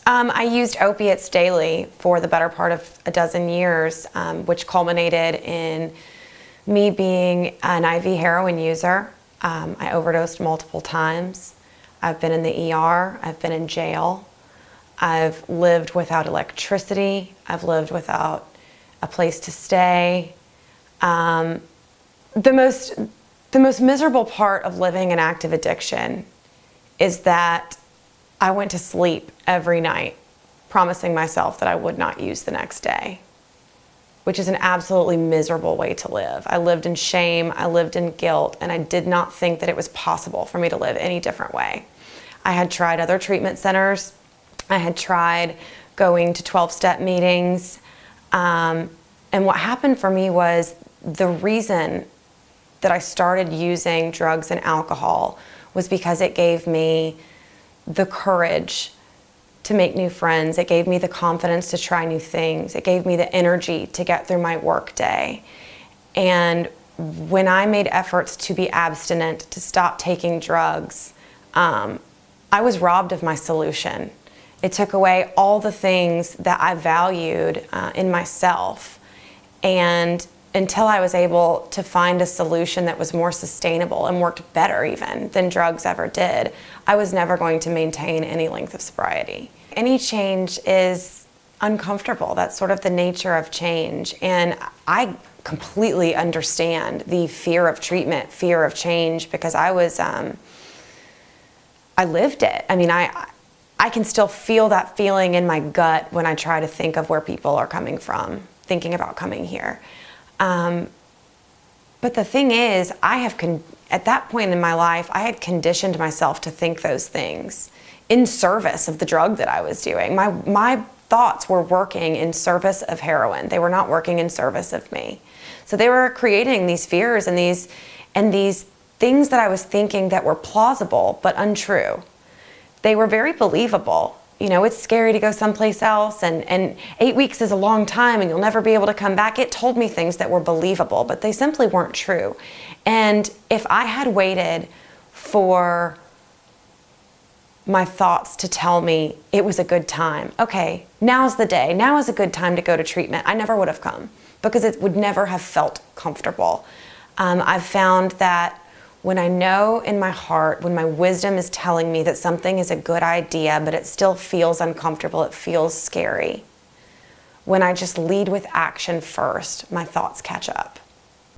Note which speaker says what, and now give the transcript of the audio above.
Speaker 1: I used opiates daily for the better part of a dozen years, which culminated in me being an IV heroin user. I overdosed multiple times. I've been in the ER. I've been in jail. I've lived without electricity. I've lived without a place to stay. The most miserable part of living an active addiction is that I went to sleep every night promising myself that I would not use the next day, which is an absolutely miserable way to live. I lived in shame, I lived in guilt, and I did not think that it was possible for me to live any different way. I had tried other treatment centers. I had tried going to 12-step meetings. And what happened for me was the reason that I started using drugs and alcohol was because it gave me the courage to make new friends. It gave me the confidence to try new things. It gave me the energy to get through my work day. And when I made efforts to be abstinent, to stop taking drugs, I was robbed of my solution. It took away all the things that I valued in myself. And until I was able to find a solution that was more sustainable and worked better even than drugs ever did, I was never going to maintain any length of sobriety. Any change is uncomfortable. That's sort of the nature of change. And I completely understand the fear of treatment, fear of change, because I lived it. I mean, I can still feel that feeling in my gut when I try to think of where people are coming from, thinking about coming here. But the thing is, at that point in my life, I had conditioned myself to think those things in service of the drug that I was doing. My thoughts were working in service of heroin. They were not working in service of me. So they were creating these fears and these things that I was thinking that were plausible but untrue. They were very believable. You know, it's scary to go someplace else, and 8 weeks is a long time and you'll never be able to come back. It told me things that were believable, but they simply weren't true. And if I had waited for my thoughts to tell me it was a good time, okay, now's the day, now is a good time to go to treatment, I never would have come because it would never have felt comfortable. I've found that when I know in my heart, when my wisdom is telling me that something is a good idea, but it still feels uncomfortable, it feels scary, when I just lead with action first, my thoughts catch up.